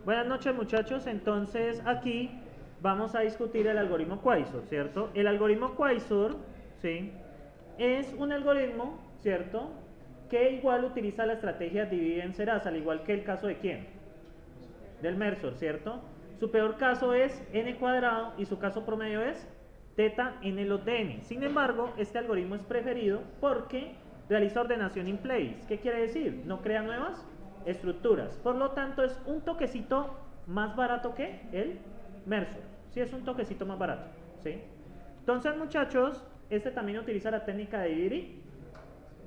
Buenas noches muchachos, entonces aquí vamos a discutir el algoritmo Quasar, ¿cierto? El algoritmo Quasar, ¿sí? Es un algoritmo, ¿cierto? Que igual utiliza la estrategia divide y vencerás, al igual que el caso de ¿quién? Del Mersor, ¿cierto? Su peor caso es n cuadrado y su caso promedio es teta n log de n. Sin embargo, este algoritmo es preferido porque realiza ordenación in place. ¿Qué quiere decir? No crea nuevas estructuras. Por lo tanto, es un toquecito más barato que el Mersor. Sí, es un toquecito más barato. ¿Sí? Entonces, muchachos, este también utiliza la técnica de dividir y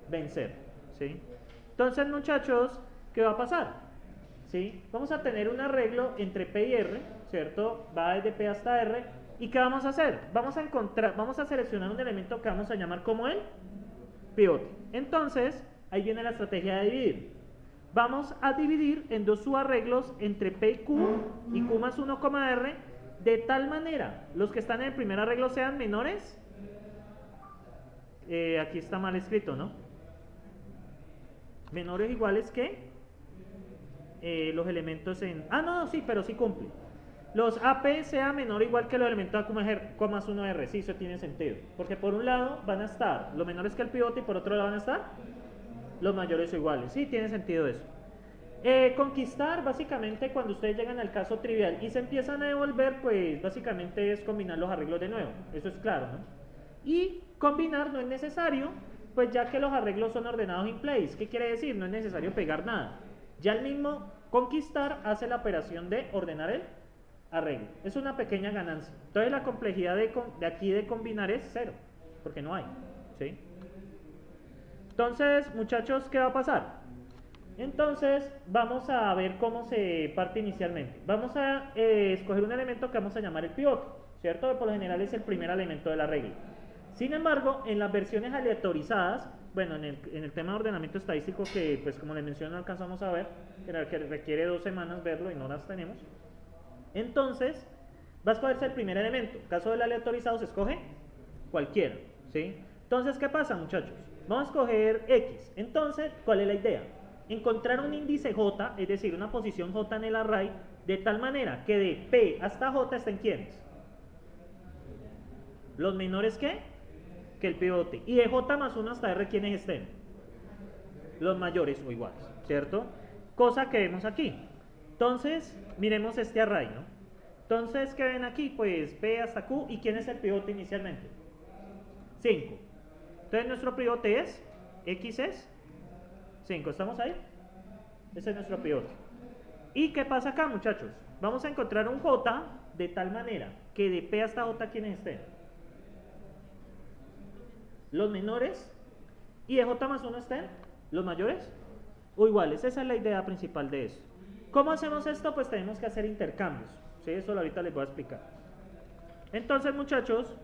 vencer. ¿Sí? Entonces, muchachos, ¿qué va a pasar? ¿Sí? Vamos a tener un arreglo entre P y R, ¿cierto? Va desde P hasta R. ¿Y qué vamos a hacer? Vamos a seleccionar un elemento que vamos a llamar como el pivote. Entonces, ahí viene la estrategia de dividir. Vamos a dividir en dos subarreglos entre P y Q más 1, R, de tal manera los que están en el primer arreglo sean menores. Aquí está mal escrito, ¿no? Menores iguales que los elementos en... Ah, no, sí, pero sí cumple. Los AP sea menor o igual que los elementos A, 1R. Sí, eso tiene sentido. Porque por un lado van a estar los menores que el pivote y por otro lado van a estar los mayores o iguales. Sí, tiene sentido eso. Conquistar, básicamente, cuando ustedes llegan al caso trivial y se empiezan a devolver, pues básicamente es combinar los arreglos de nuevo. Eso es claro, ¿no? Y combinar no es necesario, pues ya que los arreglos son ordenados in place. ¿Qué quiere decir? No es necesario pegar nada. Ya el mismo conquistar hace la operación de ordenar el arreglo. Es una pequeña ganancia. Entonces la complejidad de aquí de combinar es cero, porque no hay. ¿Sí? Entonces, muchachos, ¿qué va a pasar? Entonces, vamos a ver cómo se parte inicialmente. Vamos a escoger un elemento que vamos a llamar el pivote, ¿cierto? Que por lo general es el primer elemento de la regla. Sin embargo, en las versiones aleatorizadas, bueno, en el tema de ordenamiento estadístico, que pues como les mencioné no alcanzamos a ver, que requiere 2 semanas verlo y no las tenemos, entonces va a escogerse el primer elemento. En caso del aleatorizado se escoge cualquiera, ¿sí? Entonces, ¿qué pasa, muchachos? Vamos a escoger X. Entonces, ¿cuál es la idea? Encontrar un índice J, es decir, una posición J en el array, de tal manera que de P hasta J estén ¿quiénes? Los menores que el pivote. Y de J más 1 hasta R, ¿quiénes estén? Los mayores o iguales, ¿cierto? Cosa que vemos aquí. Entonces, miremos este array, ¿no? Entonces, ¿qué ven aquí? Pues P hasta Q. ¿Y quién es el pivote inicialmente? 5. Entonces, nuestro pivote es, X es 5. ¿Estamos ahí? Ese es nuestro pivote. ¿Y qué pasa acá, muchachos? Vamos a encontrar un J de tal manera que de P hasta J, ¿quiénes estén? Los menores. ¿Y de J más 1 estén? ¿Los mayores? O iguales. Esa es la idea principal de eso. ¿Cómo hacemos esto? Pues tenemos que hacer intercambios. ¿Sí? Eso ahorita les voy a explicar. Entonces, muchachos,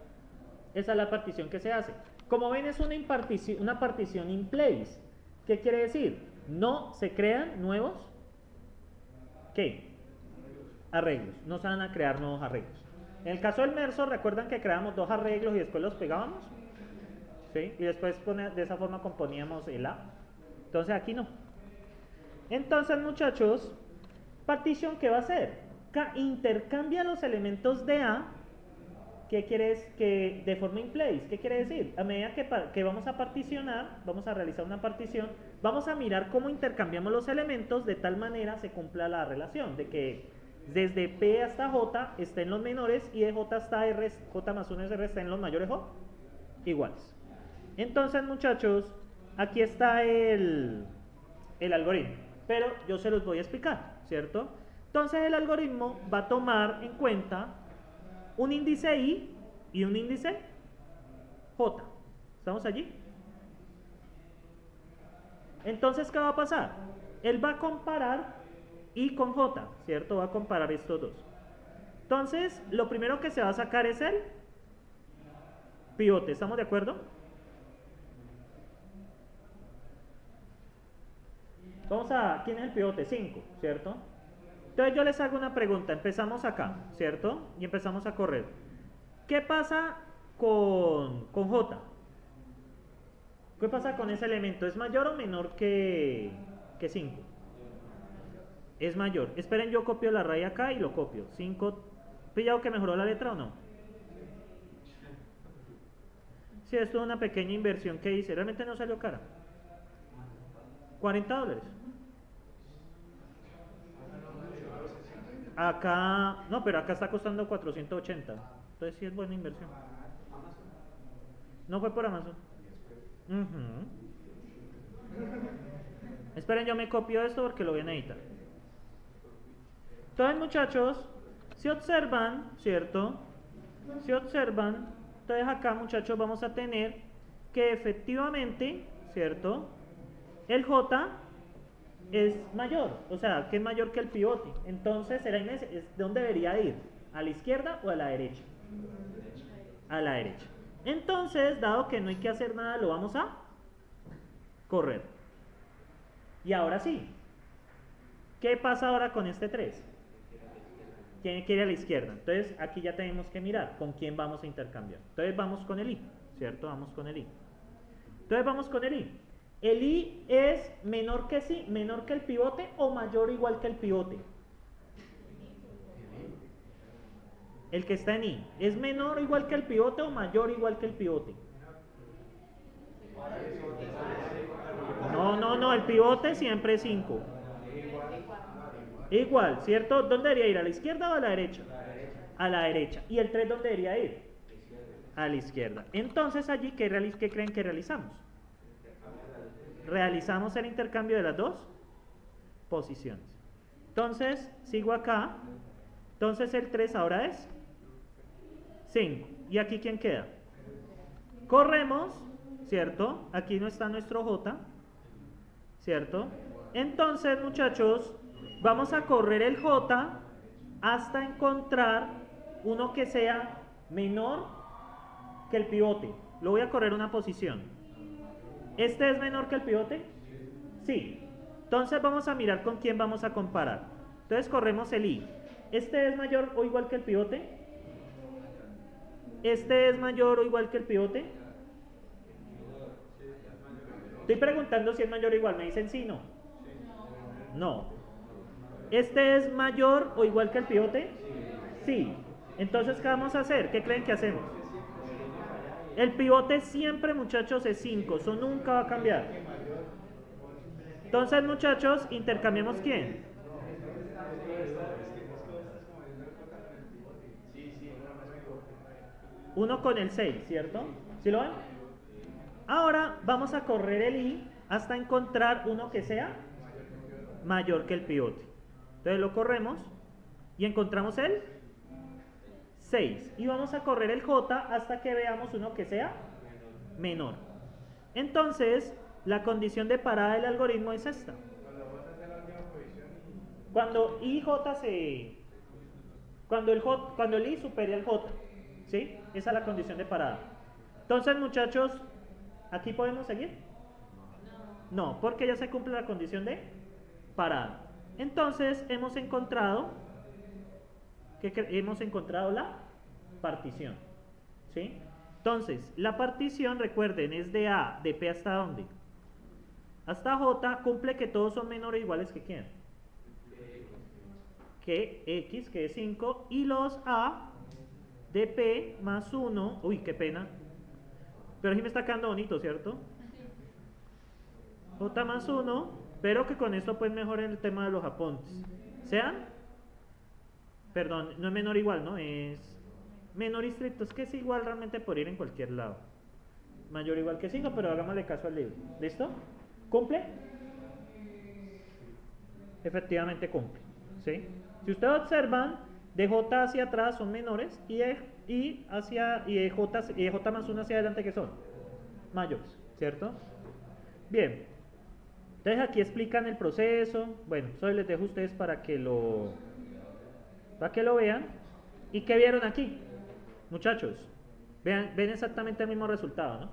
esa es la partición que se hace. Como ven, es una partición in place. ¿Qué quiere decir? No se crean nuevos, ¿qué? Arreglos. No se van a crear nuevos arreglos. En el caso del Mersor, ¿recuerdan que creamos 2 arreglos y después los pegábamos? ¿Sí? Y después de esa forma componíamos el A. Entonces aquí no. Entonces, muchachos, partición, ¿qué va a hacer? Intercambia los elementos de A. ¿Qué quiere decir? Que de forma in place. ¿Qué quiere decir? A medida que vamos a particionar, vamos a realizar una partición, vamos a mirar cómo intercambiamos los elementos de tal manera se cumpla la relación de que desde P hasta J estén los menores y de J hasta R, J más 1 es R, estén los mayores o iguales. Entonces, muchachos, aquí está el algoritmo, pero yo se los voy a explicar, ¿cierto? Entonces el algoritmo va a tomar en cuenta un índice I y un índice J. ¿Estamos allí? Entonces, ¿qué va a pasar? Él va a comparar I con J, ¿cierto? Va a comparar estos dos. Entonces, lo primero que se va a sacar es el pivote. ¿Estamos de acuerdo? ¿Quién es el pivote? 5, ¿cierto? Entonces yo les hago una pregunta, empezamos acá, ¿cierto? Y empezamos a correr. ¿Qué pasa con J? ¿Qué pasa con ese elemento? ¿Es mayor o menor que 5? es mayor. Esperen, yo copio la raya acá y lo copio. 5, ¿pillado que mejoró la letra o no? Sí, esto es una pequeña inversión que hice. Realmente no salió cara. $40. Acá, no, pero acá está costando 480. Entonces sí es buena inversión. No fue por Amazon. Ujú. Esperen, yo me copio esto porque lo voy a necesitar. Entonces, muchachos, si observan, ¿cierto? Si observan, entonces acá, muchachos, vamos a tener que efectivamente, ¿cierto? El J es mayor, o sea, que es mayor que el pivote. Entonces, ¿de dónde debería ir? ¿A la izquierda o a la derecha? A la derecha. Entonces, dado que no hay que hacer nada, lo vamos a correr. Y ahora sí, ¿qué pasa ahora con este 3? Tiene que ir a la izquierda. Entonces, aquí ya tenemos que mirar con quién vamos a intercambiar. Entonces, vamos con el I, ¿cierto? Vamos con el I. Entonces, vamos con el I. ¿El I es menor que sí, menor que el pivote o mayor o igual que el pivote? El que está en I. ¿Es menor o igual que el pivote o mayor o igual que el pivote? No, el pivote siempre es 5. Igual, ¿cierto? ¿Dónde debería ir? ¿A la izquierda o a la derecha? A la derecha. ¿Y el 3 dónde debería ir? A la izquierda. Entonces allí, ¿qué creen que realizamos? Realizamos el intercambio de las dos posiciones. Entonces, sigo acá. Entonces el 3 ahora es 5. ¿Y aquí quién queda? Corremos, ¿cierto? Aquí no está nuestro J, ¿cierto? Entonces, muchachos, vamos a correr el J hasta encontrar uno que sea menor que el pivote. Lo voy a correr una posición. ¿Este es menor que el pivote? Sí. Entonces vamos a mirar con quién vamos a comparar. Entonces corremos el I. ¿Este es mayor o igual que el pivote? ¿Este es mayor o igual que el pivote? Estoy preguntando si es mayor o igual. ¿Me dicen sí o no? No. ¿Este es mayor o igual que el pivote? Sí. Entonces, ¿qué vamos a hacer? ¿Qué creen que hacemos? El pivote siempre, muchachos, es 5. Eso nunca va a cambiar. Entonces, muchachos, intercambiemos ¿quién? Uno con el 6, ¿cierto? ¿Sí lo ven? Ahora vamos a correr el I hasta encontrar uno que sea mayor que el pivote. Entonces lo corremos y encontramos el 6. Y vamos a correr el J hasta que veamos uno que sea menor. Entonces, la condición de parada del algoritmo es esta. Cuando cuando el I supere al J, ¿sí? Esa es la condición de parada. Entonces, muchachos, ¿aquí podemos seguir? No, porque ya se cumple la condición de parada. Entonces, hemos encontrado la partición, ¿sí? Entonces, la partición, recuerden, es de A, de P hasta ¿dónde? Hasta J, cumple que todos son menores o iguales que ¿quién? Que X, que es 5, y los A de P más 1, uy, qué pena, pero sí me está quedando bonito, ¿cierto? J más 1, pero que con esto pues mejoren el tema de los apuntes. ¿Sean? Perdón, no es menor o igual, ¿no? Es menor y estricto, es que es igual realmente por ir en cualquier lado. Mayor o igual que 5, pero hagámosle caso al libro. ¿Listo? ¿Cumple? Efectivamente cumple, ¿sí? Si ustedes observan, de J hacia atrás son menores y de J más 1 hacia adelante, ¿qué son? Mayores, ¿cierto? Bien. Entonces aquí explican el proceso. Bueno, eso les dejo a ustedes para que lo vean. ¿Y qué vieron aquí? Muchachos, ven exactamente el mismo resultado, ¿no?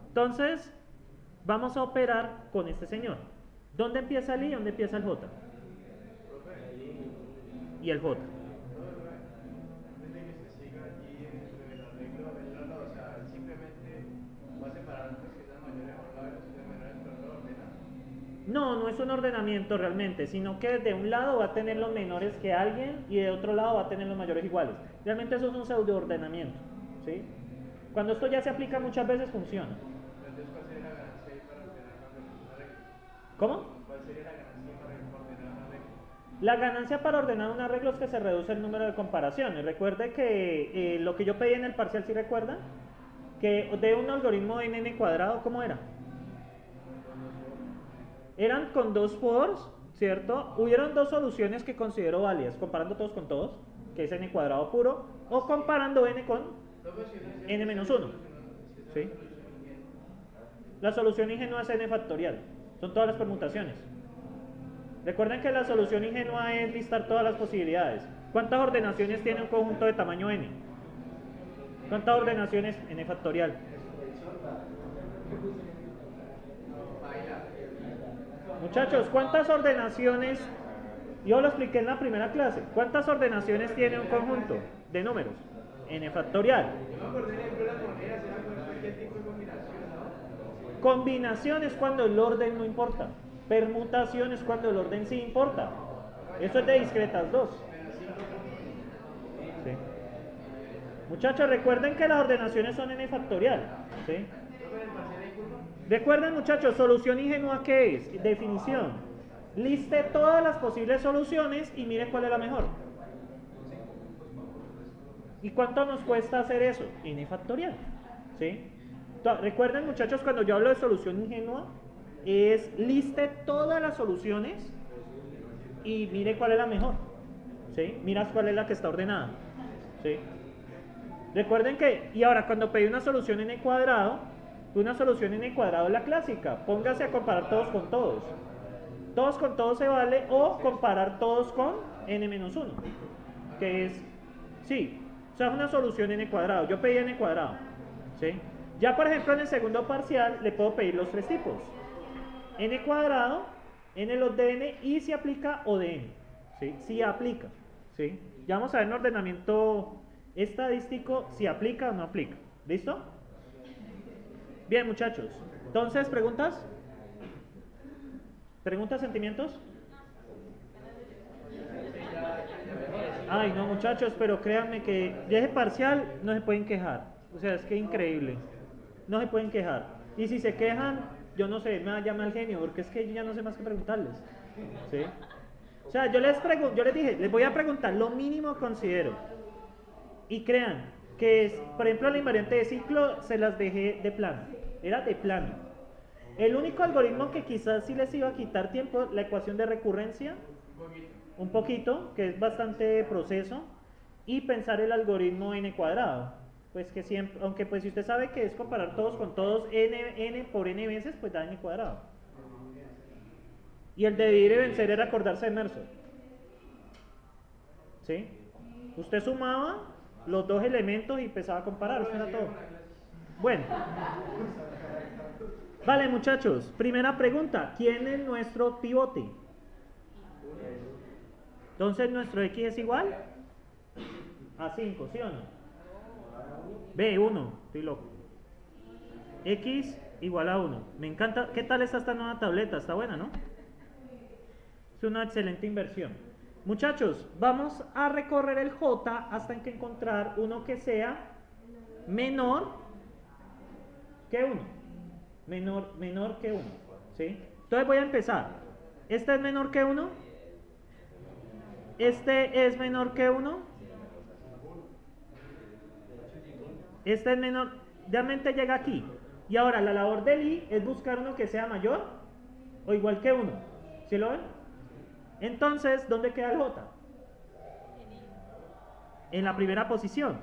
Entonces, vamos a operar con este señor. ¿Dónde empieza el I y dónde empieza el J? Y el J. No es un ordenamiento realmente, sino que de un lado va a tener los menores que alguien y de otro lado va a tener los mayores iguales. Realmente eso es un pseudo ordenamiento, ¿sí? Cuando esto ya se aplica muchas veces funciona. Entonces, ¿cuál sería la ganancia ahí para ordenar una regla? ¿Cómo? ¿Cuál sería la ganancia para ordenar una regla? La ganancia para ordenar un arreglo es que se reduce el número de comparaciones. Recuerde que lo que yo pedí en el parcial, ¿sí recuerdan? Que de un algoritmo de n cuadrado, ¿cómo era? Eran con dos fors, ¿cierto? Hubieron dos soluciones que considero válidas, comparando todos con todos, que es n cuadrado puro, o comparando n con n menos 1. ¿Sí? La solución ingenua es n factorial, son todas las permutaciones. Recuerden que la solución ingenua es listar todas las posibilidades. ¿Cuántas ordenaciones tiene un conjunto de tamaño n? ¿Cuántas ordenaciones? N factorial. Muchachos, ¿cuántas ordenaciones? Yo lo expliqué en la primera clase. ¿Cuántas ordenaciones tiene un conjunto de números? N factorial. Combinación es cuando el orden no importa. Permutación es cuando el orden sí importa. Eso es de discretas 2. ¿Sí? Muchachos, recuerden que las ordenaciones son n factorial. ¿Sí? Recuerden, muchachos, solución ingenua, ¿qué es? Definición. Liste todas las posibles soluciones y mire cuál es la mejor. ¿Y cuánto nos cuesta hacer eso? N factorial. ¿Sí? Recuerden, muchachos, cuando yo hablo de solución ingenua, es liste todas las soluciones y mire cuál es la mejor. ¿Sí? Miras cuál es la que está ordenada. ¿Sí? Recuerden que, y ahora cuando pedí una solución n cuadrado, una solución n cuadrado es la clásica. Póngase a comparar todos con todos. Todos con todos se vale, o comparar todos con n menos 1. Que es, sí, o sea, es una solución n cuadrado. Yo pedí n cuadrado. ¿Sí? Ya, por ejemplo, en el segundo parcial le puedo pedir los tres tipos. N cuadrado, n log de n y si aplica o de n. ¿Sí? Si aplica. ¿Sí? Ya vamos a ver en ordenamiento estadístico si aplica o no aplica. ¿Listo? Bien, muchachos. Entonces, ¿preguntas? ¿Preguntas, sentimientos? Ay, no, muchachos, pero créanme que ya ese parcial no se pueden quejar. O sea, es que increíble. No se pueden quejar. Y si se quejan, yo no sé, me llama el genio, porque es que yo ya no sé más que preguntarles. ¿Sí? O sea, yo les dije, les voy a preguntar lo mínimo que considero. Y crean que, por ejemplo, la invariante de ciclo se las dejé de plano. Era de plano. El único algoritmo que quizás sí les iba a quitar tiempo, la ecuación de recurrencia, un poquito, que es bastante proceso, y pensar el algoritmo n cuadrado. Pues que siempre, aunque pues si usted sabe que es comparar todos con todos, n por n veces, pues da n cuadrado. Y el de dividir y vencer era acordarse de Mercer. ¿Sí? Usted sumaba los dos elementos y empezaba a comparar, eso era todo. Bueno. Vale, muchachos, primera pregunta, ¿quién es nuestro pivote? Entonces, ¿nuestro x es igual? A 5, ¿sí o no? B, 1, estoy loco. X igual a 1. Me encanta. ¿Qué tal está esta nueva tableta? Está buena, ¿no? Es una excelente inversión. Muchachos, vamos a recorrer el J hasta que encontrar uno que sea menor que 1. Menor que 1. ¿Sí? Entonces voy a empezar. ¿Este es menor que 1? ¿Este es menor que 1? Este es menor, realmente llega aquí. Y ahora la labor del i es buscar uno que sea mayor o igual que 1. ¿Sí lo ven? Entonces, ¿dónde queda el j? En la primera posición.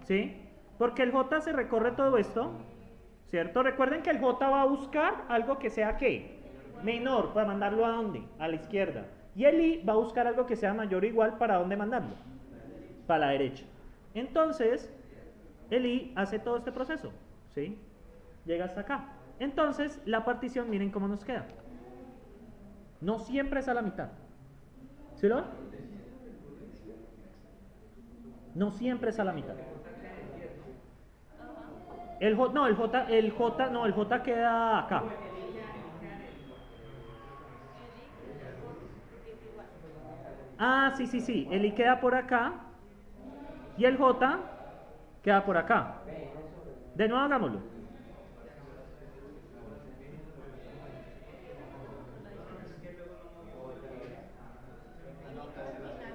¿Sí? Porque el j se recorre todo esto, ¿cierto? Recuerden que el j va a buscar algo que sea ¿qué? Menor, para mandarlo a dónde? A la izquierda. Y el i va a buscar algo que sea mayor o igual, ¿para dónde mandarlo? Para la derecha. Entonces, el i hace todo este proceso, ¿sí? Llega hasta acá. Entonces, la partición, miren cómo nos queda. No siempre es a la mitad. ¿Sí lo ven? No siempre es a la mitad. El J queda acá. Ah, sí, sí, sí. El I queda por acá y el J queda por acá. De nuevo hagámoslo.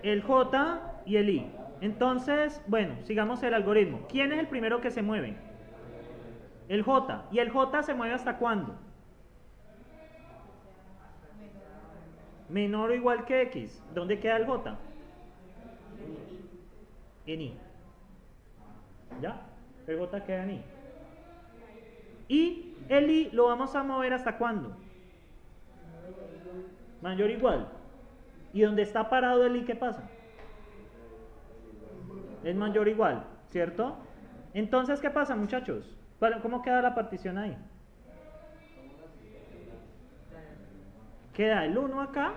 El J y el I. Entonces, bueno, sigamos el algoritmo. ¿Quién es el primero que se mueve? El J. ¿Y el J se mueve hasta cuándo? Menor o igual que X. ¿Dónde queda el J? En I. ¿Ya? El J queda en I. Y el I lo vamos a mover hasta cuándo? Mayor o igual. ¿Y donde está parado el I qué pasa? Es mayor o igual, ¿cierto? Entonces, ¿qué pasa, muchachos? ¿Cómo queda la partición ahí? Queda el 1 acá,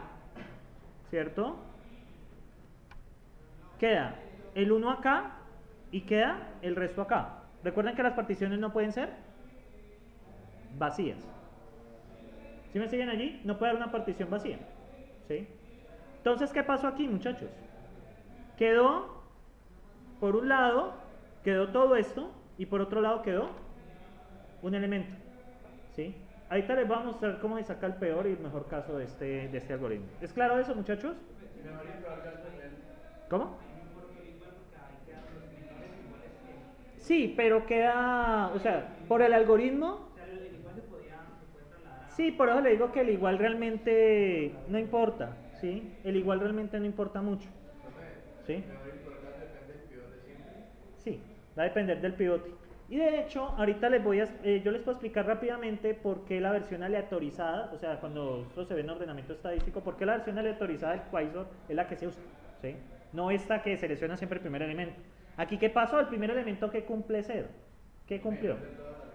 ¿cierto? Queda el 1 acá y queda el resto acá. Recuerden que las particiones no pueden ser vacías. ¿Sí me siguen allí? No puede haber una partición vacía. ¿Sí? Entonces, ¿qué pasó aquí, muchachos? Quedó, por un lado, quedó todo esto y por otro lado quedó un elemento. ¿Sí? Ahorita les voy a mostrar cómo se saca el peor y el mejor caso de este algoritmo. ¿Es claro eso, muchachos? ¿Cómo? Sí, pero queda, o sea, por el algoritmo. Sí, por eso le digo que el igual realmente no importa, ¿sí? El igual realmente no importa mucho, ¿sí? Sí, va a depender del pivote. Y de hecho, ahorita yo les puedo explicar rápidamente por qué la versión aleatorizada, o sea, cuando esto se ve en ordenamiento estadístico, por qué la versión aleatorizada del Quasar es la que se usa, ¿sí? No esta que selecciona siempre el primer elemento. Aquí, ¿qué pasó? El primer elemento que cumple 0. ¿Qué cumplió?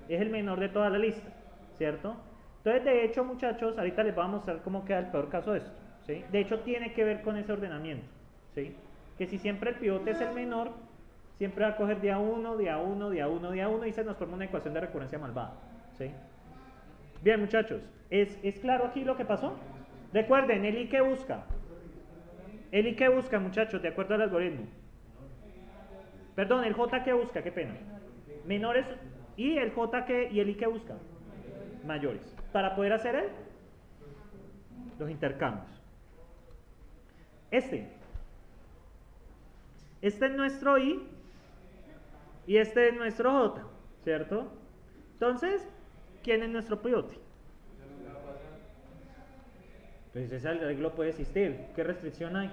Es el menor de toda la lista, ¿cierto? Entonces, de hecho, muchachos, ahorita les voy a mostrar cómo queda el peor caso de esto, ¿sí? De hecho, tiene que ver con ese ordenamiento, ¿sí? Que si siempre el pivote es el menor, siempre va a coger de a 1, de a 1, de a 1, de a 1 y se nos forma una ecuación de recurrencia malvada, ¿sí? Bien, muchachos, ¿es claro aquí lo que pasó? Recuerden, ¿el I qué busca? ¿El I qué busca, muchachos, de acuerdo al algoritmo? Perdón, ¿el J qué busca? Qué pena. Menores, ¿y el J qué? ¿Y el I qué busca? Mayores. Para poder hacer los intercambios. Este es nuestro I y este es nuestro J, ¿cierto? Entonces, ¿quién es nuestro pivote? Pues ese arreglo puede existir. ¿Qué restricción hay?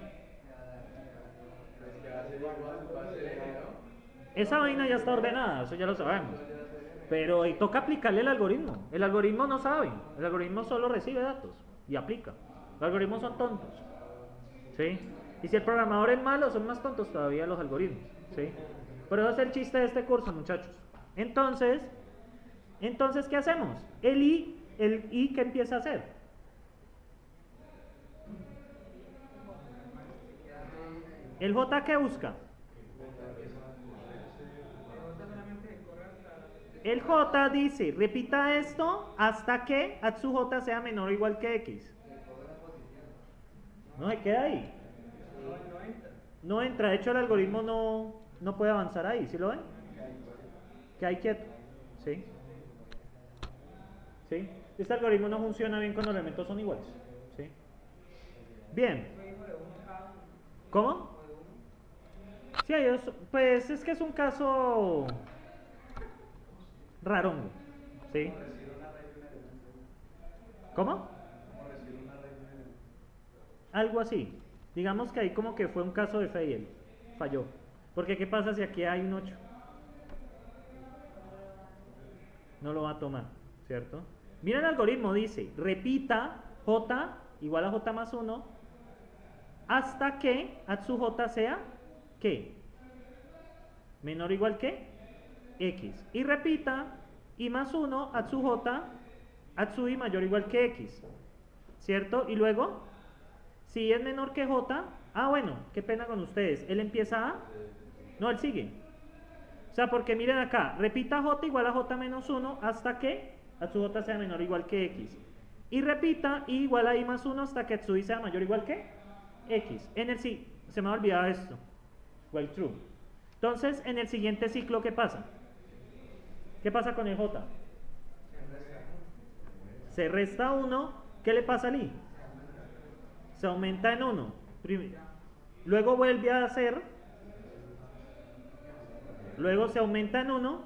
Esa vaina ya está ordenada, eso ya lo sabemos. Pero toca aplicarle el algoritmo. El algoritmo no sabe. El algoritmo solo recibe datos y aplica. Los algoritmos son tontos. ¿Sí? Y si el programador es malo, son más tontos todavía los algoritmos. ¿Sí? Pero eso es el chiste de este curso, muchachos. Entonces, ¿qué hacemos? El I, ¿qué empieza a hacer? ¿El J qué busca? El J dice, repita esto hasta que a su J sea menor o igual que X. No se queda ahí. No entra. De hecho, el algoritmo no puede avanzar ahí. ¿Sí lo ven? Que hay quieto. ¿Sí? ¿Sí? Este algoritmo no funciona bien cuando los elementos son iguales. ¿Sí? Bien. ¿Cómo? Sí, pues es que es un caso rarongo. ¿Sí? ¿Cómo? Algo así. Digamos que ahí como que fue un caso de fail. Falló. Porque ¿qué pasa si aquí hay un 8? No lo va a tomar, ¿cierto? Mira el algoritmo, dice, repita J igual a J más 1 hasta que a su J sea, ¿qué? Menor o igual que X. Y repita I más 1 a su J, a su I mayor o igual que X. ¿Cierto? Y luego, si es menor que J, bueno, qué pena con ustedes. Él empieza a... No, él sigue. O sea, porque miren acá, repita J igual a J menos 1 hasta que a su J sea menor o igual que X. Y repita I igual a I más 1 hasta que a su I sea mayor o igual que X. Se me ha olvidado esto. While true. Entonces, en el siguiente ciclo, ¿qué pasa? ¿Qué pasa con el J? Se resta 1. ¿Qué le pasa al I? Se aumenta en 1. Luego vuelve a hacer. Luego se aumenta en 1.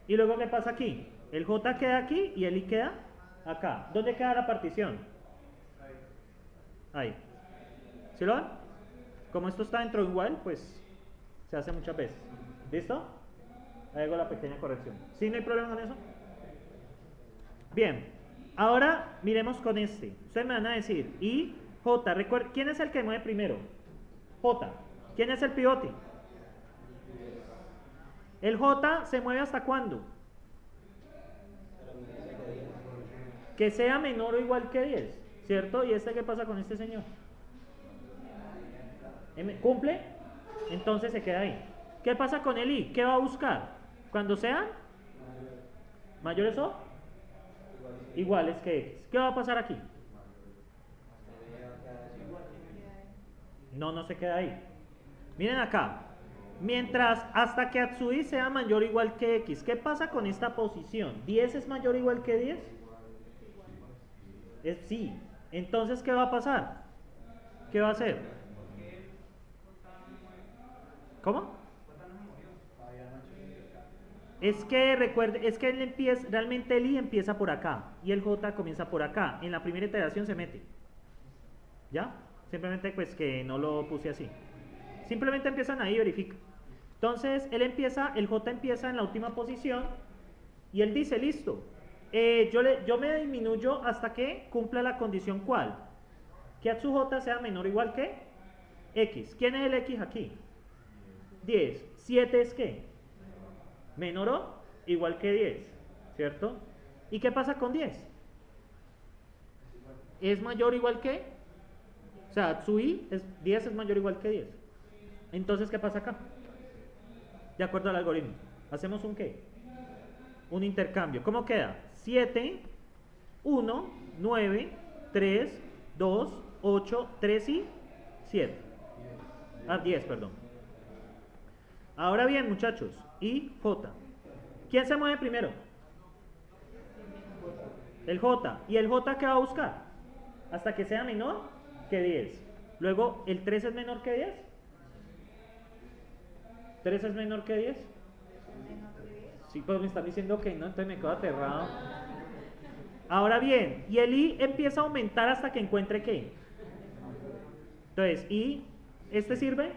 Y luego, ¿qué pasa aquí? El J queda aquí y el I queda acá. ¿Dónde queda la partición? Ahí. ¿Sí lo ven? Como esto está dentro de un while, pues se hace muchas veces. ¿Listo? Ahí hago la pequeña corrección. ¿Sí? ¿No hay problema con eso? Bien. Ahora miremos con este. Ustedes me van a decir, y J, recuerden, ¿quién es el que mueve primero? J. ¿Quién es el pivote? El J se mueve ¿hasta cuándo? Que sea menor o igual que 10, ¿cierto? ¿Y qué pasa con este señor? ¿Cumple? Entonces se queda ahí. ¿Qué pasa con el I? ¿Qué va a buscar? Cuando sean mayores o iguales que X. ¿Qué va a pasar aquí? No se queda ahí. Miren acá. Mientras hasta que Atsui sea mayor o igual que X. ¿Qué pasa con esta posición? ¿10 es mayor o igual que 10? Sí. Entonces, ¿qué va a pasar? ¿Qué va a hacer? ¿Cómo? Es que recuerde, es que él empieza, realmente el I empieza por acá y el J comienza por acá. En la primera iteración se mete. ¿Ya? Simplemente pues que no lo puse así. Simplemente empiezan ahí y verifican. Entonces el J empieza en la última posición y él dice, listo, yo me disminuyo hasta que cumpla la condición ¿cuál? Que Atsu J sea menor o igual que X. ¿Quién es el X aquí? 10. 7 es ¿qué? Menor o igual que 10, ¿cierto? ¿Y qué pasa con 10? ¿Es mayor o igual que? O sea, Atsui 10 es mayor o igual que 10. Entonces, ¿qué pasa acá? De acuerdo al algoritmo. ¿Hacemos un qué? Un intercambio. ¿Cómo queda? 7, 1, 9, 3, 2, 8, 3 y 7. 10, perdón. Ahora bien, muchachos, I, J. ¿Quién se mueve primero? El J. ¿Y el J qué va a buscar? Hasta que sea menor que 10. Luego, ¿el 3 es menor que 10? ¿3 es menor que 10? Sí, pues me están diciendo que no, entonces me quedo aterrado. Ahora bien, y el I empieza a aumentar hasta que encuentre ¿qué? Entonces, I, ¿este sirve?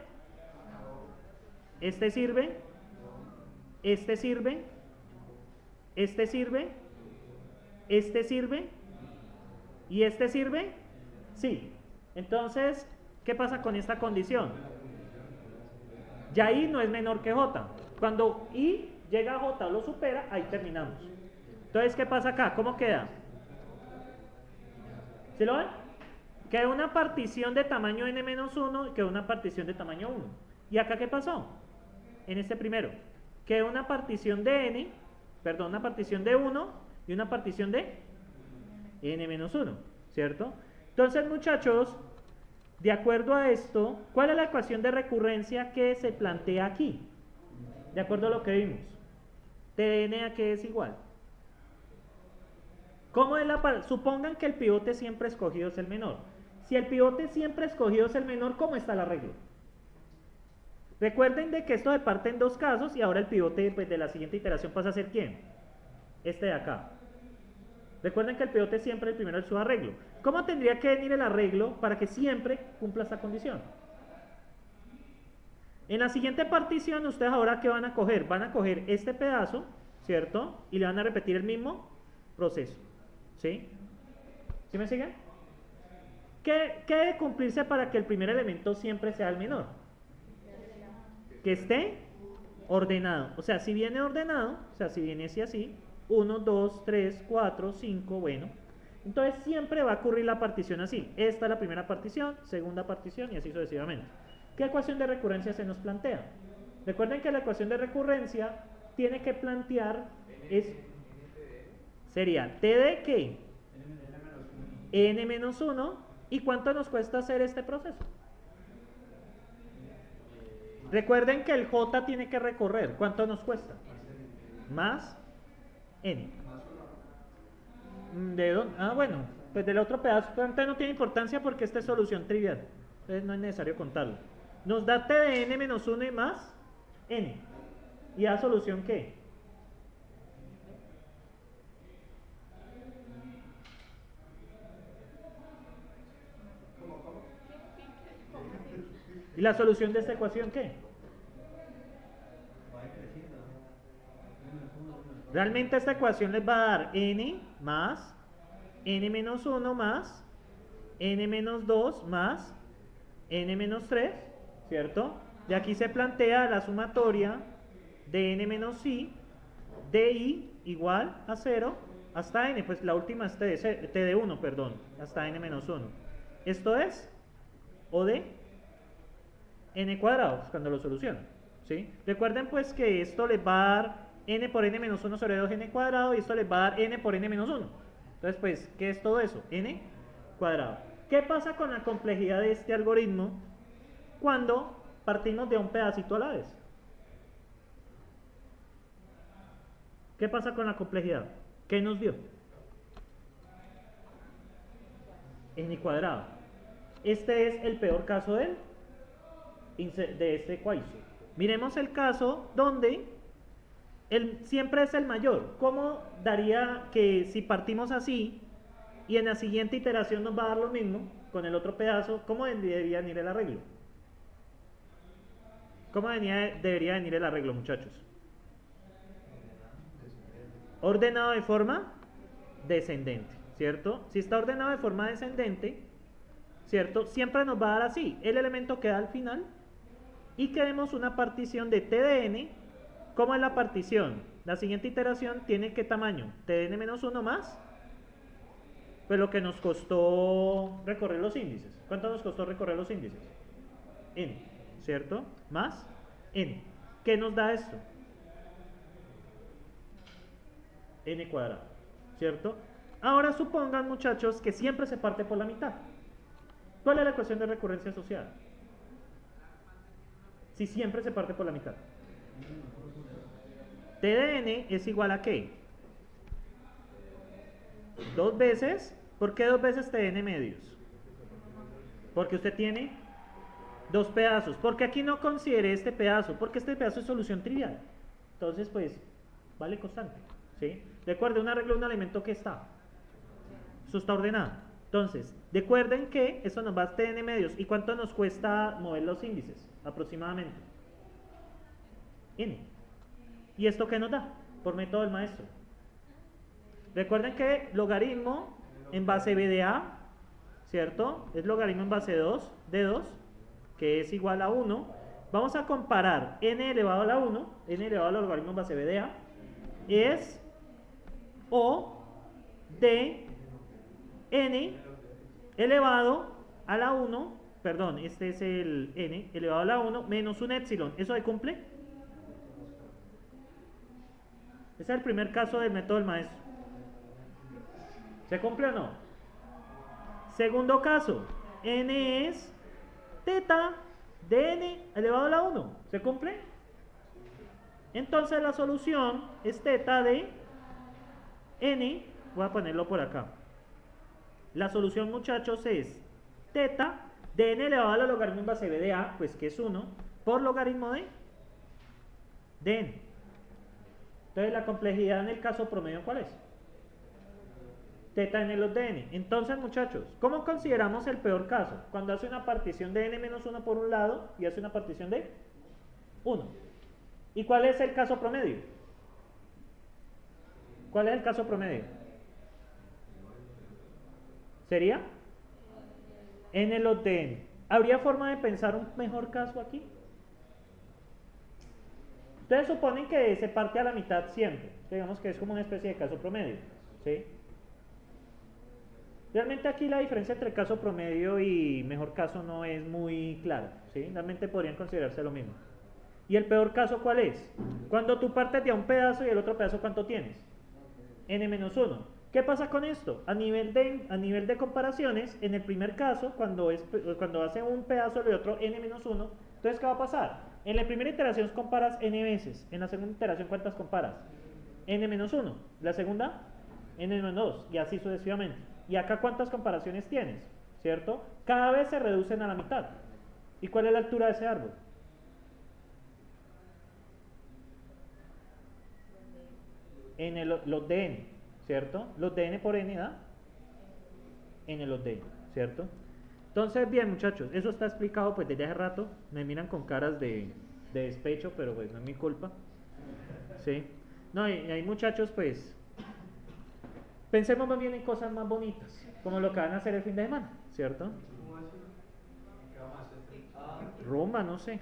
¿Este sirve? ¿Este sirve? ¿Este sirve? ¿Este sirve? ¿Y este sirve? Sí. Entonces, ¿qué pasa con esta condición? Ya I no es menor que J. Cuando I llega a J o lo supera, ahí terminamos. Entonces, ¿qué pasa acá? ¿Cómo queda? ¿Sí lo ven? Queda una partición de tamaño n-1 y queda una partición de tamaño 1. ¿Y acá qué pasó? En este primero. Queda una partición de n, perdón, una partición de 1 y una partición de n-1, ¿cierto? Entonces, muchachos, de acuerdo a esto, ¿cuál es la ecuación de recurrencia que se plantea aquí? De acuerdo a lo que vimos. ¿Tn a qué es igual? ¿Cómo es supongan que el pivote siempre escogido es el menor. Si el pivote siempre escogido es el menor, ¿cómo está el arreglo? Recuerden de que esto se parte en dos casos y ahora el pivote pues, de la siguiente iteración pasa a ser ¿quién? Este de acá. Recuerden que el pivote siempre es el primero de su arreglo. ¿Cómo tendría que venir el arreglo para que siempre cumpla esta condición? En la siguiente partición, ustedes ahora ¿qué van a coger? Van a coger este pedazo, ¿cierto? Y le van a repetir el mismo proceso. ¿Sí? ¿Sí me siguen? ¿Qué debe cumplirse para que el primer elemento siempre sea el menor? Que esté ordenado. O sea, si viene ordenado, o sea, si viene así, 1, 2, 3, 4, 5, bueno. Entonces siempre va a ocurrir la partición así. Esta es la primera partición, segunda partición y así sucesivamente. ¿Qué ecuación de recurrencia se nos plantea? Recuerden que la ecuación de recurrencia tiene que plantear sería T de ¿qué? N-1 ¿Y cuánto nos cuesta hacer este proceso? Recuerden que el j tiene que recorrer. ¿Cuánto nos cuesta? Más n. ¿De dónde? Ah, bueno, pues del otro pedazo. Entonces no tiene importancia porque esta es solución trivial. Entonces no es necesario contarlo. Nos da t de n menos 1 y más n. ¿Y da solución qué? ¿Y la solución de esta ecuación qué? Realmente esta ecuación les va a dar n más n menos 1 más n menos 2 más n menos 3, ¿cierto? Y aquí se plantea la sumatoria de n menos i de i igual a 0 hasta n, pues la última es t de 1, perdón, hasta n menos 1. Esto es o de n cuadrado, cuando lo solucionan, ¿sí? Recuerden pues que esto les va a dar n por n menos 1 sobre 2n cuadrado y esto les va a dar n por n menos 1. Entonces pues, ¿qué es todo eso? N cuadrado. ¿Qué pasa con la complejidad de este algoritmo cuando partimos de un pedacito a la vez? ¿Qué pasa con la complejidad? ¿Qué nos dio? N cuadrado. Este es el peor caso de este equation. Miremos el caso donde siempre es el mayor. ¿Cómo daría que si partimos así y en la siguiente iteración nos va a dar lo mismo con el otro pedazo? ¿Cómo debería venir el arreglo? ¿Cómo debería venir el arreglo, muchachos? Ordenado de forma descendente, ¿cierto? Si está ordenado de forma descendente, ¿cierto? Siempre nos va a dar así, el elemento queda al final y queremos una partición de t de n. ¿Cómo es la partición? La siguiente iteración tiene ¿qué tamaño? T de n menos 1 más, pues lo que nos costó recorrer los índices. ¿Cuánto nos costó recorrer los índices? N, ¿cierto? Más n. ¿Qué nos da esto? N cuadrado, ¿cierto? Ahora supongan, muchachos, que siempre se parte por la mitad. ¿Cuál es la ecuación de recurrencia asociada? Si siempre se parte por la mitad. T de n es igual a ¿qué? 2 veces. ¿Por qué 2 veces t de n medios? Porque usted tiene 2 pedazos. Porque aquí no considere este pedazo, porque este pedazo es solución trivial. Entonces, pues, vale constante, ¿sí? Recuerde, un arreglo de un elemento que está. Eso está ordenado. Entonces, recuerden que eso nos va a t de n medios. ¿Y cuánto nos cuesta mover los índices? Aproximadamente. N. ¿Y esto qué nos da? Por método del maestro. Recuerden que logaritmo en base b de a, ¿cierto? Es logaritmo en base de 2, que es igual a 1. Vamos a comparar n elevado a la 1, n elevado al logaritmo en base b de a, es o de n elevado a la 1, perdón, este es el n elevado a la 1 menos un épsilon. ¿Eso se cumple? Ese es el primer caso del método del maestro. ¿Se cumple o no? Segundo caso, n es teta de n elevado a la 1. ¿Se cumple? Entonces la solución es teta de n, voy a ponerlo por acá. La solución, muchachos, es teta de n elevado a la logaritmo en base b de a, pues que es 1, por logaritmo de n. Entonces la complejidad en el caso promedio, ¿cuál es? Teta n log de n. Entonces, muchachos, ¿cómo consideramos el peor caso? Cuando hace una partición de n menos 1 por un lado y hace una partición de 1. ¿Y cuál es el caso promedio? ¿Cuál es el caso promedio? ¿Sería? N log de n. ¿Habría forma de pensar un mejor caso aquí? Ustedes suponen que se parte a la mitad siempre. Digamos que es como una especie de caso promedio, ¿sí? Realmente aquí la diferencia entre caso promedio y mejor caso no es muy clara, ¿sí? Realmente podrían considerarse lo mismo. ¿Y el peor caso cuál es? Cuando tú partes de un pedazo y el otro pedazo, ¿cuánto tienes? N menos 1. ¿Qué pasa con esto? A nivel de comparaciones, en el primer caso, cuando hace un pedazo de otro n-1, entonces ¿qué va a pasar? En la primera iteración comparas n veces, en la segunda iteración ¿cuántas comparas? n-1, la segunda n-2 y así sucesivamente. ¿Y acá cuántas comparaciones tienes? ¿Cierto? Cada vez se reducen a la mitad. ¿Y cuál es la altura de ese árbol? Los de n, ¿cierto? Los de n por n da n los de n, ¿cierto? Entonces, bien, muchachos, eso está explicado pues desde hace rato. Me miran con caras de despecho, pero pues no es mi culpa. ¿Sí? No, y hay muchachos, pues, pensemos más bien en cosas más bonitas, como lo que van a hacer el fin de semana, ¿cierto? ¿Cómo así? ¿Qué vamos a hacer? Rumba, no sé.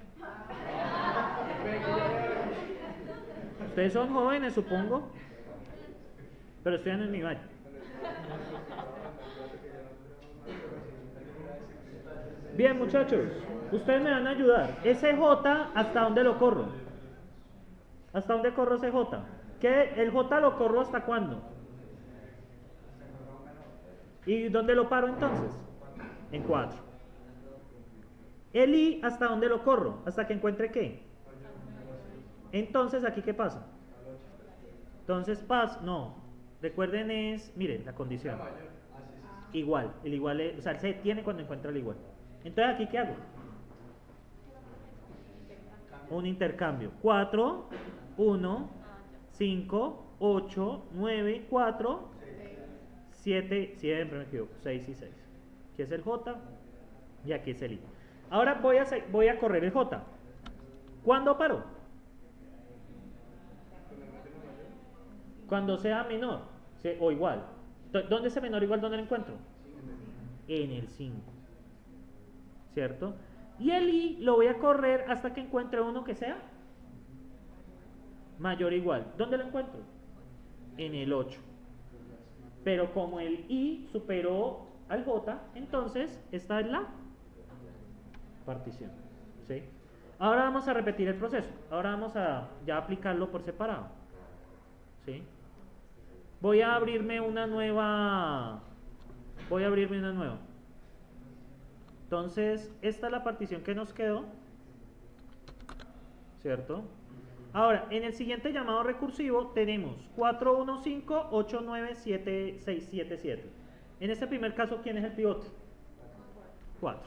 Ustedes son jóvenes, supongo, pero estudian en mi valle. Bien, muchachos, ustedes me van a ayudar. Ese J, ¿hasta dónde lo corro? ¿Hasta dónde corro ese J? ¿Qué? ¿El J lo corro hasta cuándo? ¿Y dónde lo paro entonces? En 4. El I, ¿hasta dónde lo corro? ¿Hasta que encuentre qué? Entonces, ¿aquí qué pasa? Entonces, no. Recuerden miren, la condición. Igual, el igual es, o sea, se detiene cuando encuentra el igual. Entonces, ¿aquí qué hago? Un intercambio. 4, 1, 5, 8, 9, 4, 7, siempre me equivoco, 6 y 6. Aquí es el J y aquí es el I. Ahora voy a correr el J. ¿Cuándo paro? Cuando sea menor o igual. ¿Dónde es menor o igual? ¿Dónde lo encuentro? En el 5. ¿Cierto? Y el I lo voy a correr hasta que encuentre uno que sea mayor o igual. ¿Dónde lo encuentro? En el 8. Pero como el I superó al J, entonces esta es la partición. ¿Sí? Ahora vamos a repetir el proceso. Ahora vamos a ya aplicarlo por separado. ¿Sí? Voy a abrirme una nueva. Entonces, esta es la partición que nos quedó, ¿cierto? Ahora, en el siguiente llamado recursivo tenemos 415, 89, 7, 6, 7, 7. En este primer caso, ¿quién es el pivote? 4.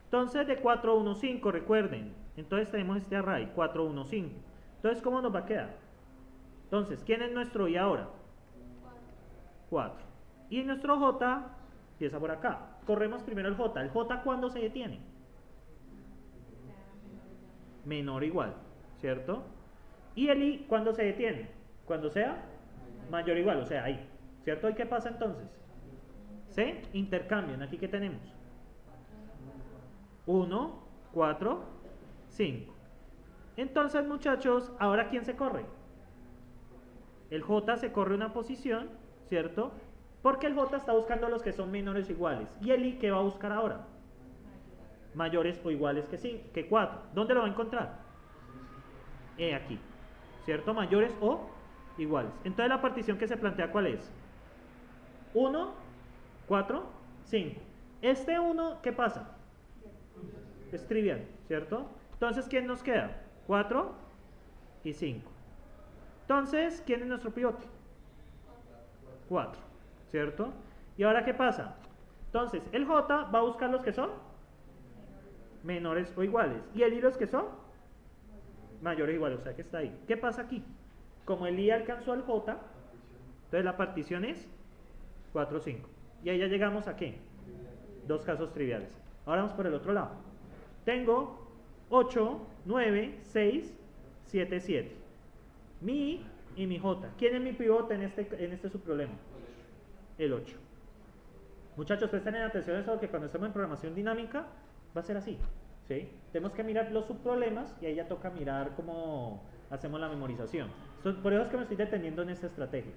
Entonces, de 415, recuerden, entonces tenemos este array, 415. Entonces, ¿cómo nos va a quedar? Entonces, ¿quién es nuestro I ahora? 4. Y nuestro J empieza por acá. Corremos primero el J. ¿El J cuándo se detiene? Menor o igual, ¿cierto? Y el I, ¿cuándo se detiene? Cuando sea mayor o igual, o sea, ahí, ¿cierto? ¿Y qué pasa entonces? Se intercambian. ¿Aquí qué tenemos? 1, 4, 5. Entonces, muchachos, ¿ahora quién se corre? El J se corre una posición, ¿cierto? Porque el J está buscando los que son menores o iguales. ¿Y el I qué va a buscar ahora? Mayores o iguales que 4. ¿Dónde lo va a encontrar? Aquí, ¿cierto? Mayores o iguales. Entonces la partición que se plantea, ¿cuál es? 1, 4, 5. Este 1, ¿qué pasa? Es trivial, ¿cierto? Entonces, ¿quién nos queda? 4 y 5. Entonces, ¿quién es nuestro pivote? 4, ¿cierto? ¿Y ahora qué pasa? Entonces, el J va a buscar los que son menores o iguales. ¿Y el I los que son mayores o iguales? O sea que está ahí. ¿Qué pasa aquí? Como el I alcanzó al J, entonces la partición es 4, 5. Y ahí ya llegamos a ¿qué? Dos casos triviales. Ahora vamos por el otro lado. Tengo 8, 9, 6, 7, 7. Mi I y mi J. ¿Quién es mi pivote en este subproblema? El 8. Muchachos, presten atención a eso, que cuando estemos en programación dinámica va a ser así, ¿sí? Tenemos que mirar los subproblemas y ahí ya toca mirar cómo hacemos la memorización. Por eso es que me estoy deteniendo en esta estrategia.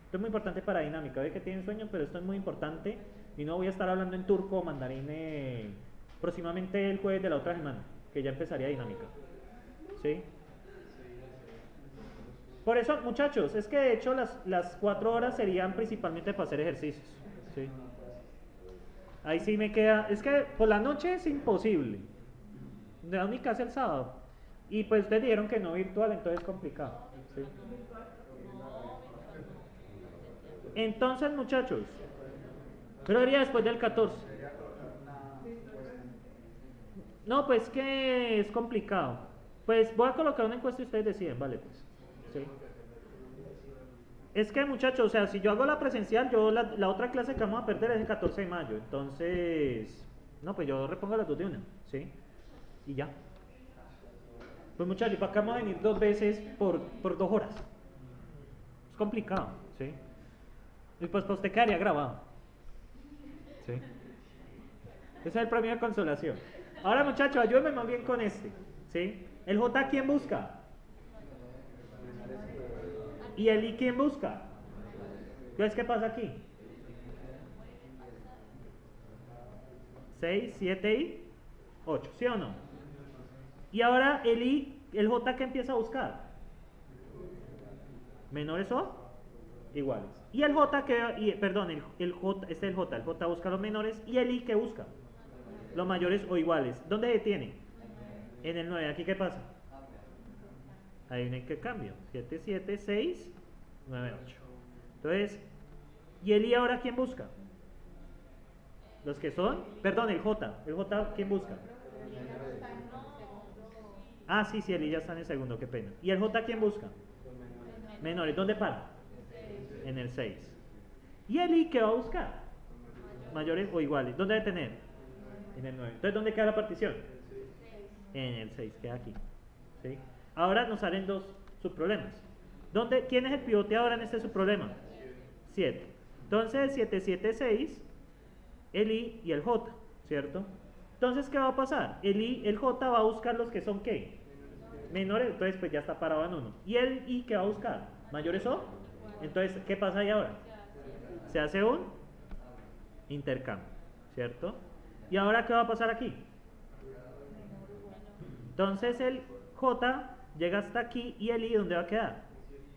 Esto es muy importante para dinámica. Ve que tienen sueño, pero esto es muy importante y no voy a estar hablando en turco o mandarín próximamente el jueves de la otra semana, que ya empezaría dinámica, ¿sí? Por eso, muchachos, es que de hecho las 4 horas serían principalmente para hacer ejercicios. ¿Sí? Ahí sí me queda. Es que por la noche es imposible. La única es el sábado. Y pues ustedes dijeron que no virtual, entonces es complicado. ¿Sí? Entonces, muchachos, pero sería después del 14. No, pues que es complicado. Pues voy a colocar una encuesta y ustedes deciden, vale, pues. ¿Sí? Es que, muchachos, o sea, si yo hago la presencial, yo la otra clase que vamos a perder es el 14 de mayo. Entonces, no, pues yo repongo las 2 de una, ¿sí? Y ya. Pues, muchachos, ¿para acá vamos a venir 2 veces por 2 horas? Es complicado, ¿sí? Y pues para usted quedaría grabado. ¿Sí? Ese es el premio de consolación. Ahora, muchachos, ayúdenme más bien con este, ¿sí? ¿El J quién busca? ¿Y el I quién busca? Entonces, ¿qué pasa aquí? 6, 7 y 8, ¿sí o no? Y ahora el I, el J que empieza a buscar. Menores o iguales. Y el J que, perdón, el J, este es el J busca los menores y el I que busca los mayores o iguales. ¿Dónde detiene? En el 9. ¿Aquí qué pasa? Hay un intercambio. 7, 7, 6, 9, 8. Entonces, ¿y el I ahora quién busca? Los que son, perdón, el J ¿quién busca? Ah, sí, el I ya está en el segundo, qué pena. ¿Y el J quién busca? Menores, ¿dónde para? En el 6. ¿Y el I qué va a buscar? Mayores o iguales. ¿Dónde debe tener? En el 9. Entonces, ¿dónde queda la partición? En el 6, queda aquí. ¿Sí? Ahora nos salen 2 subproblemas. ¿Quién es el pivote ahora en este subproblema? 7. Entonces, 7, 7, 6, el I y el J, ¿cierto? Entonces, ¿qué va a pasar? El J va a buscar los que son ¿qué? Menores, entonces pues ya está parado en 1. ¿Y el I qué va a buscar? ¿Mayores o? Entonces, ¿qué pasa ahí ahora? Se hace un intercambio, ¿cierto? ¿Y ahora qué va a pasar aquí? Entonces el J llega hasta aquí y el I ¿dónde va a quedar?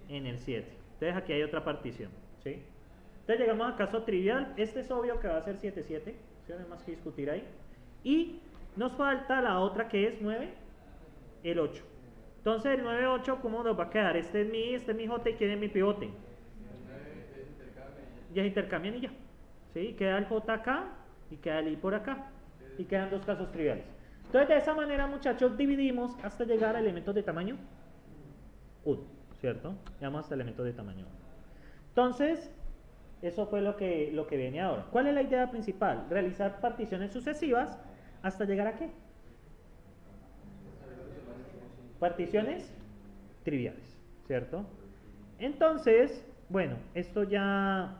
En el 7. Entonces aquí hay otra partición, ¿sí? Entonces llegamos al caso trivial. Este es obvio que va a ser 7, 7. ¿Sí? No hay más que discutir ahí. Y nos falta la otra que es 9, el 8. Entonces el 9, 8, ¿cómo nos va a quedar? Este es mi J y ¿quién es mi pivote? Ya intercambian y ya. ¿Sí? Queda el J acá y queda el I por acá. Y quedan 2 casos triviales. Entonces de esa manera, muchachos, dividimos hasta llegar a elementos de tamaño 1, ¿cierto? Llegamos hasta elementos de tamaño 1. Entonces, eso fue lo que viene ahora. ¿Cuál es la idea principal? Realizar particiones sucesivas hasta llegar a ¿qué? Particiones triviales, ¿cierto? Entonces, bueno, esto ya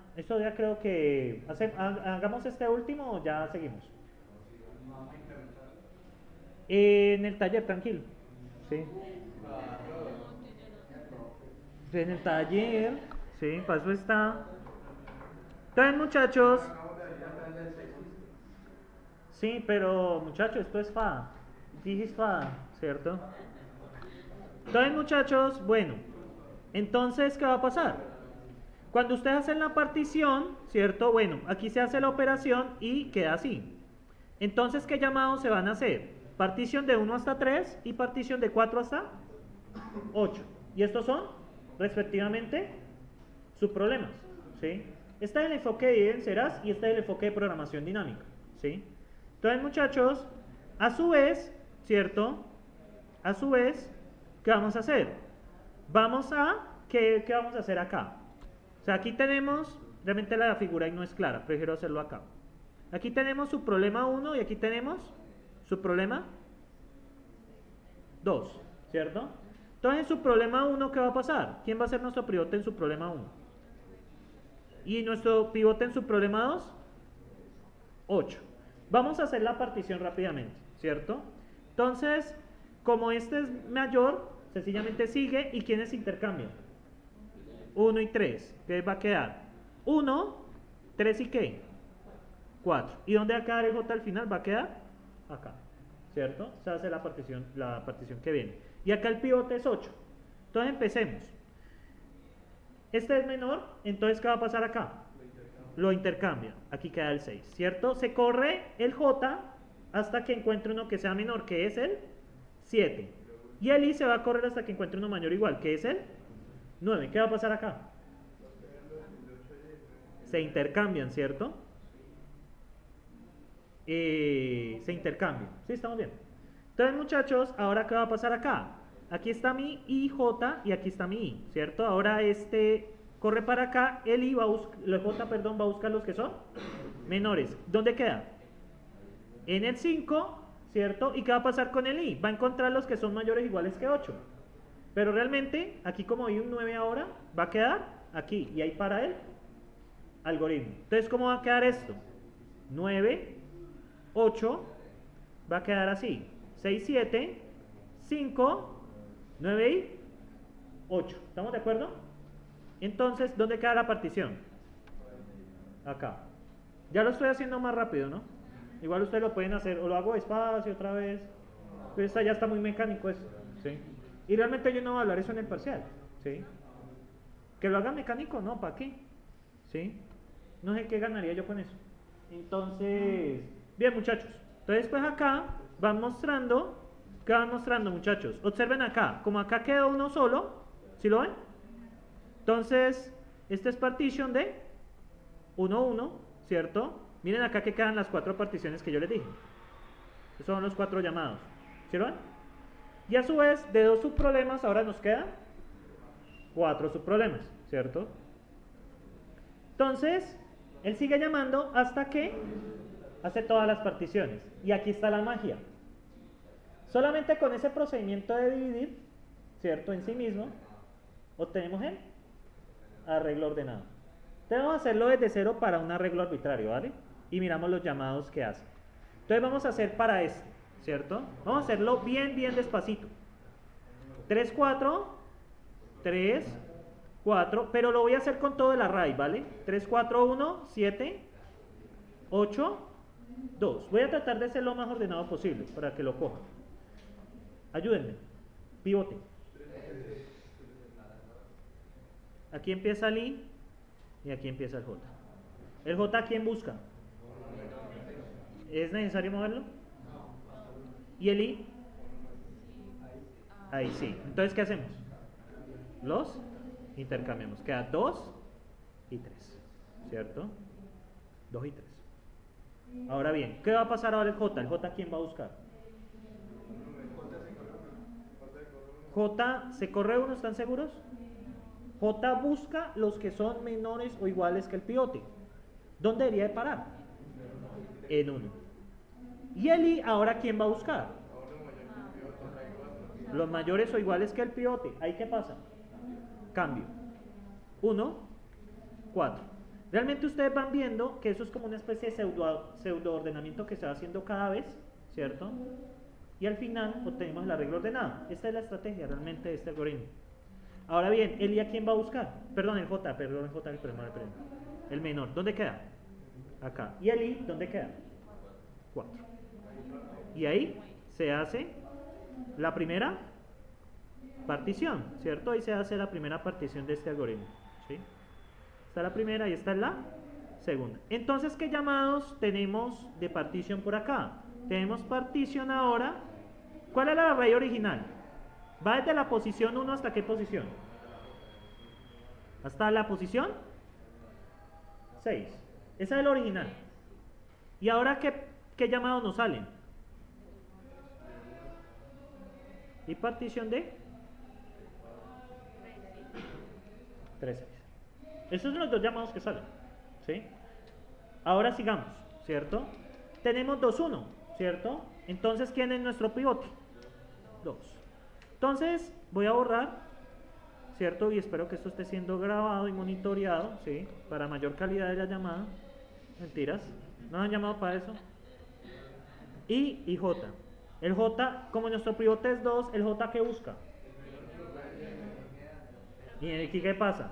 creo que hagamos este último o ya seguimos. En el taller, tranquilo. Sí. En el taller, sí, para eso está. Entonces, muchachos. Sí, pero muchachos, esto es FA. This is FA, ¿cierto? Entonces, muchachos, bueno. Entonces, ¿qué va a pasar? Cuando ustedes hacen la partición, ¿cierto? Bueno, aquí se hace la operación y queda así. Entonces, ¿qué llamados se van a hacer? Partición de 1 hasta 3 y partición de 4 hasta 8. Y estos son, respectivamente, subproblemas, ¿sí? Este es el enfoque de evidencias y este es el enfoque de programación dinámica, ¿sí? Entonces, muchachos, a su vez, ¿cierto? A su vez, ¿qué vamos a hacer? ¿Qué vamos a hacer acá? O sea, aquí tenemos, realmente la figura ahí no es clara, prefiero hacerlo acá. Aquí tenemos subproblema 1 y aquí tenemos subproblema 2, ¿cierto? Entonces en subproblema 1, ¿qué va a pasar? ¿Quién va a ser nuestro pivote en subproblema 1? Y nuestro pivote en subproblema 2, 8. Vamos a hacer la partición rápidamente, ¿cierto? Entonces, como este es mayor, sencillamente sigue y ¿quiénes intercambian? 1 y 3. ¿Qué va a quedar? 1, 3 y ¿qué? 4. ¿Y dónde va a quedar el J al final? Va a quedar acá, ¿cierto? Se hace la partición que viene. Y acá el pivote es 8. Entonces empecemos. Este es menor, entonces ¿qué va a pasar acá? Lo intercambia. Aquí queda el 6, ¿cierto? Se corre el J hasta que encuentre uno que sea menor, que es el 7. Y el I se va a correr hasta que encuentre uno mayor o igual, que es el 9. ¿Qué va a pasar acá? Se intercambian, ¿cierto? Se intercambian. ¿Sí? ¿Estamos bien? Entonces, muchachos, ¿ahora qué va a pasar acá? Aquí está mi IJ y aquí está mi I, ¿cierto? Ahora este corre para acá, el I va a el J, perdón, va a buscar los que son menores. ¿Dónde queda? En el 5, ¿cierto? ¿Y qué va a pasar con el I? Va a encontrar los que son mayores o iguales que 8. Pero realmente, aquí como hay un 9 ahora, va a quedar aquí. Y ahí para el algoritmo. Entonces, ¿cómo va a quedar esto? 9, 8, va a quedar así. 6, 7, 5, 9 y 8. ¿Estamos de acuerdo? Entonces, ¿dónde queda la partición? Acá. Ya lo estoy haciendo más rápido, ¿no? Igual ustedes lo pueden hacer, o lo hago despacio otra vez. Pero esta ya está muy mecánico esto, ¿sí? Y realmente yo no voy a hablar eso en el parcial, ¿sí? Que lo haga mecánico, no, ¿para qué? ¿Sí? No sé qué ganaría yo con eso. Entonces, bien muchachos. Entonces pues acá van mostrando, ¿qué van mostrando muchachos? Observen acá, como acá quedó uno solo, ¿sí lo ven? Entonces, este es partition de 1, 1, ¿cierto? Miren acá que quedan las 4 particiones que yo les dije. Esos son los 4 llamados. ¿Sí lo ven? Y a su vez, de 2 subproblemas, ahora nos quedan 4 subproblemas, ¿cierto? Entonces, él sigue llamando hasta que hace todas las particiones. Y aquí está la magia. Solamente con ese procedimiento de dividir, ¿cierto? En sí mismo, obtenemos el arreglo ordenado. Entonces vamos a hacerlo desde cero para un arreglo arbitrario, ¿vale? Y miramos los llamados que hace. Entonces vamos a hacer para este, ¿cierto? Vamos a hacerlo bien, bien despacito. 3, 4, 3, 4, pero lo voy a hacer con todo el array, ¿vale? 3, 4, 1, 7, 8, 2. Voy a tratar de ser lo más ordenado posible para que lo cojan. Ayúdenme. Pivote. Aquí empieza el I y aquí empieza el J. ¿El J a quién busca? ¿Es necesario moverlo? ¿Y el I? Ahí sí. Entonces, ¿qué hacemos? Los intercambiamos. Queda 2 y 3. ¿Cierto? 2 y 3. Ahora bien, ¿qué va a pasar ahora el J? ¿El J a quién va a buscar? J, ¿se corre uno? ¿Están seguros? J busca los que son menores o iguales que el pivote. ¿Dónde debería de parar? En 1. ¿Y el I ahora quién va a buscar? Los mayores o iguales que el pivote. ¿Ahí qué pasa? Cambio. 1, 4. Realmente ustedes van viendo que eso es como una especie de pseudo ordenamiento que se va haciendo cada vez, ¿cierto? Y al final obtenemos el arreglo ordenado. Esta es la estrategia realmente de este algoritmo. Ahora bien, ¿el I a quién va a buscar? Perdón, el J, el menor. ¿Dónde queda? Acá. ¿Y el I dónde queda? 4. Y ahí se hace la primera partición, ¿cierto? Ahí se hace la primera partición de este algoritmo, ¿sí? Está la primera y esta es la segunda. Entonces, ¿qué llamados tenemos de partición por acá? Tenemos partición ahora. ¿Cuál era el array original? ¿Va desde la posición 1 hasta qué posición? Hasta la posición 6. Esa es el original. ¿Y ahora qué llamados nos salen? Y partición de 3, 6. Esos son los dos llamados que salen, ¿sí? Ahora sigamos, ¿cierto? Tenemos 2, 1, ¿cierto? Entonces, ¿quién es nuestro pivote? 2. Entonces, voy a borrar, ¿cierto? Y espero que esto esté siendo grabado y monitoreado, ¿sí? Para mayor calidad de la llamada. Mentiras, no han llamado para eso. Y J. El J, como nuestro pivote es 2, ¿el J qué busca? ¿Y aquí qué pasa?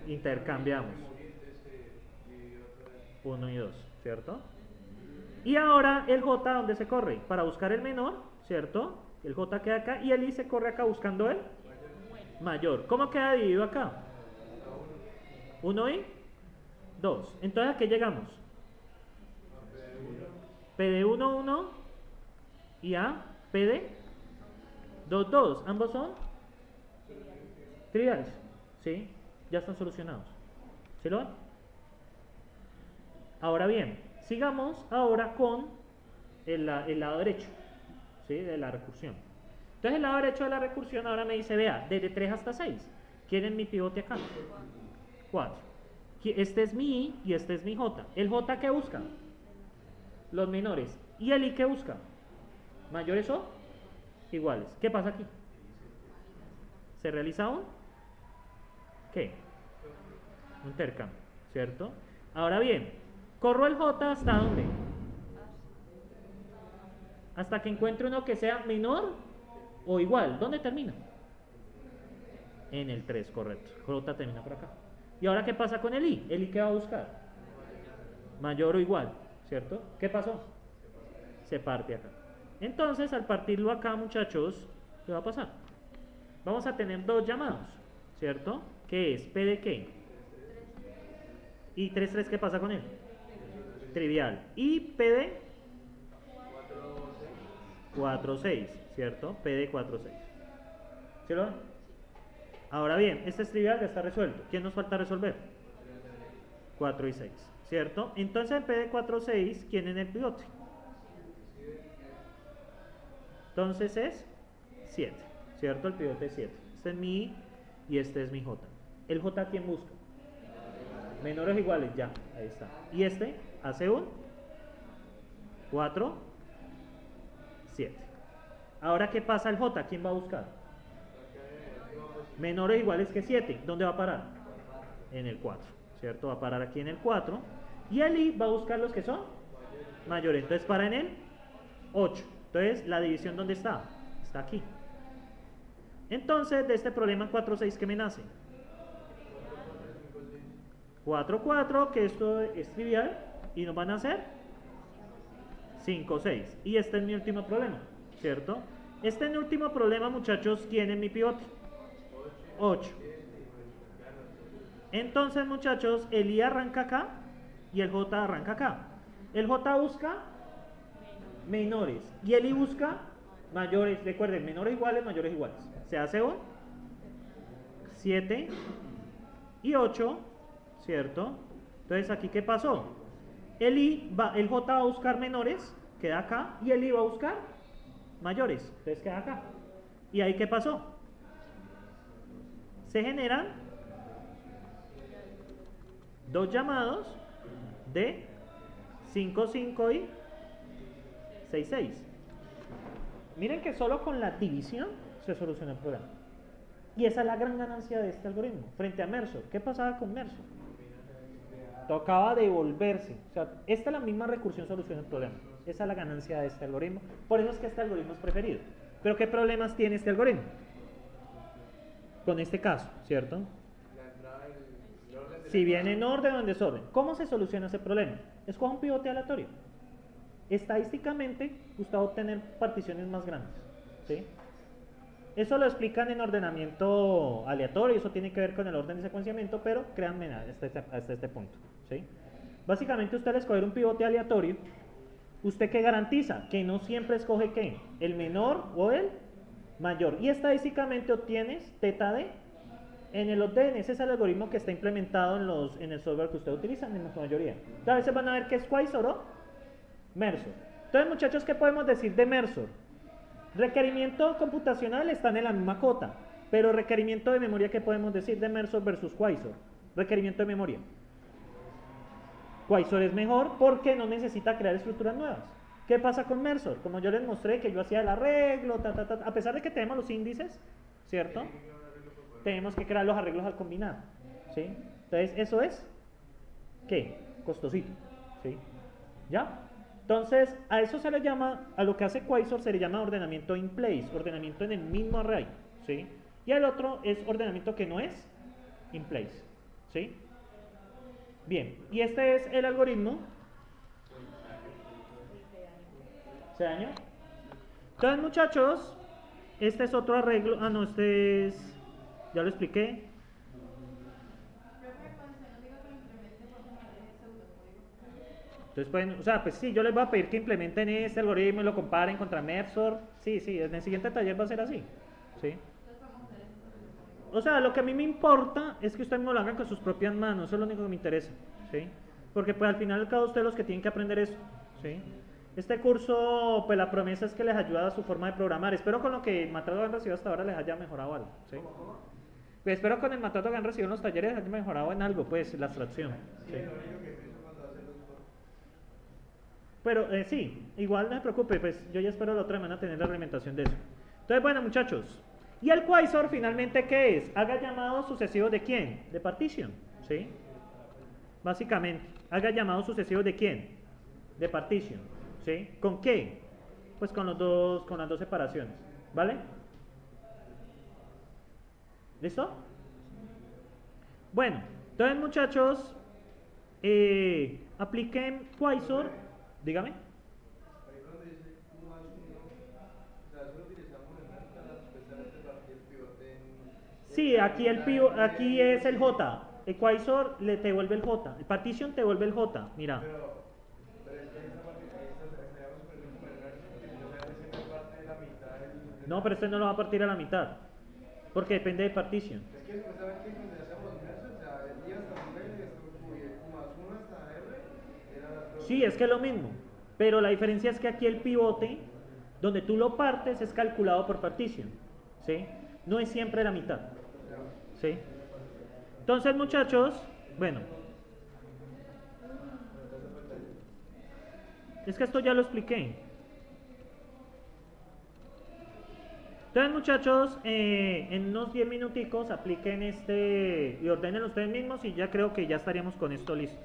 Intercambiamos 1 y 2, ¿cierto? Y ahora el J, ¿dónde se corre? Para buscar el menor, ¿cierto? El J queda acá y el I se corre acá buscando el mayor. ¿Cómo queda dividido acá? 1 y 2. Entonces, ¿a qué llegamos? P de 1, 1 y a P de 2, 2. Ambos son triviales. ¿Sí? Ya están solucionados. ¿Sí lo ven? Ahora bien, sigamos ahora con el lado derecho, ¿sí? De la recursión. Entonces el lado derecho de la recursión ahora me dice, vea, desde 3 hasta 6. ¿Quién es mi pivote acá? 4. Este es mi I y este es mi J. ¿El J qué busca? Los menores. ¿Y el I qué busca? ¿Mayores o iguales? ¿Qué pasa aquí? ¿Se realiza un qué? Un intercambio, ¿cierto? Ahora bien, corro el J hasta dónde? Hasta que encuentre uno que sea menor o igual. ¿Dónde termina? En el 3, correcto. J termina por acá. ¿Y ahora qué pasa con el I? ¿El I qué va a buscar? Mayor o igual, ¿cierto? ¿Qué pasó? Se parte acá. Entonces, al partirlo acá, muchachos, ¿qué va a pasar? Vamos a tener dos llamados, ¿cierto? ¿Qué es? ¿P de qué? ¿Y 3, 3 qué pasa con él? Trivial. ¿Y P de? 4, 6, ¿cierto? P de 4, 6. ¿Sí lo ven? Ahora bien, este es trivial, ya está resuelto. ¿Quién nos falta resolver? 4 y 6, ¿cierto? Entonces en P de 4, 6, ¿quién en el pivote? Entonces es 7, ¿cierto? El pivote es 7. Este es mi I y este es mi J. ¿El J quién busca? Menores o iguales, ya, ahí está. Y este hace un 4, 7. Ahora, ¿qué pasa el J? ¿Quién va a buscar? Menores o iguales que 7. ¿Dónde va a parar? En el 4, ¿cierto? Va a parar aquí en el 4. Y el I va a buscar los que son mayores. Entonces para en el 8. Entonces, ¿la división dónde está? Está aquí. Entonces, de este problema 4, 6, ¿qué me nace? 4, 4, que esto es trivial. Y nos van a hacer 5, 6. Y este es mi último problema, ¿cierto? Este es mi último problema, muchachos. ¿Quién es mi pivote? 8. Entonces, muchachos, el I arranca acá y el J arranca acá. El J busca menores y el I busca mayores. Recuerden, menores iguales, mayores iguales. Se hace un 7 y 8, ¿cierto? Entonces, ¿aquí qué pasó? El J va a buscar menores, queda acá, y el I va a buscar mayores, entonces queda acá. ¿Y ahí qué pasó? Se generan dos llamados de 5, 5 y 6, 6. Miren que solo con la división se soluciona el problema. Y esa es la gran ganancia de este algoritmo frente a Mersor. ¿Qué pasaba con Mersor? Tocaba devolverse. O sea, esta es la misma recursión soluciona el problema. Esa es la ganancia de este algoritmo. Por eso es que este algoritmo es preferido. Pero ¿qué problemas tiene este algoritmo? Con este caso, ¿cierto? Si viene en orden o en desorden. ¿Cómo se soluciona ese problema? Escoja un pivote aleatorio. Estadísticamente, usted va a obtener particiones más grandes, ¿sí? Eso lo explican en ordenamiento aleatorio, eso tiene que ver con el orden de secuenciamiento, pero créanme hasta este punto, ¿sí? Básicamente usted al escoger un pivote aleatorio, ¿usted qué garantiza? Que no siempre escoge ¿qué? El menor o el mayor. Y estadísticamente obtienes teta D en el ODN. Ese es el algoritmo que está implementado en el software que usted utiliza en su mayoría. Entonces, a veces van a ver que es Quasar o Mersor. Entonces, muchachos, ¿qué podemos decir de Mersor? Requerimiento computacional están en la misma cota, pero requerimiento de memoria, ¿qué podemos decir de Mersor versus Quasar? Requerimiento de memoria. Quasar es mejor porque no necesita crear estructuras nuevas. ¿Qué pasa con Mersor? Como yo les mostré que yo hacía el arreglo, a pesar de que tenemos los índices, ¿cierto? Tenemos que crear los arreglos al combinar, ¿sí? Entonces, eso es, ¿qué? Costosito, ¿sí? ¿Ya? Entonces, a eso se le llama, a lo que hace Quasar se le llama ordenamiento in place, ordenamiento en el mismo array, ¿sí? Y el otro es ordenamiento que no es in place, ¿sí? Bien, y este es el algoritmo. ¿Se dañó? Entonces, muchachos, este es otro arreglo. Ah, no, este es... Ya lo expliqué. Entonces pueden, o sea, pues sí, yo les voy a pedir que implementen este algoritmo y lo comparen contra Mersor. Sí, sí, en el siguiente taller va a ser así. ¿Sí? O sea, lo que a mí me importa es que ustedes me lo hagan con sus propias manos, eso es lo único que me interesa, ¿sí? Porque pues al final cada ustedes los que tienen que aprender eso, ¿sí? Este curso, pues la promesa es que les ayuda a su forma de programar. Espero con lo que el material que han recibido hasta ahora les haya mejorado algo, ¿sí? Pues espero con el material que han recibido en los talleres les haya mejorado en algo, pues, la abstracción, ¿sí? Pero sí, igual no se preocupe, pues yo ya espero la otra semana tener la alimentación de eso. Entonces, bueno, muchachos. ¿Y el quasar finalmente qué es? Haga llamados sucesivos de quién? De partition, ¿sí? Básicamente, haga llamados sucesivos de quién? De partition, ¿sí? ¿Con qué? Pues con las dos separaciones, ¿vale? ¿Listo? Bueno, entonces muchachos, apliquen quasar, dígame. Sí, aquí aquí es el J. El quasar te devuelve el J. El partition te devuelve el J. Mira. No, pero este no lo va a partir a la mitad. Porque depende de partition. Es que supuestamente cuando hacemos inmerso, o sea, el I hasta V, esto más 1 hasta R, era las dos. Sí, es que es lo mismo. Pero la diferencia es que aquí el pivote, donde tú lo partes, es calculado por partition. ¿Sí? No es siempre la mitad. ¿Sí? Entonces, muchachos, bueno. Es que esto ya lo expliqué. Entonces, muchachos, en unos 10 minuticos apliquen y ordenen ustedes mismos y ya creo que ya estaríamos con esto listos.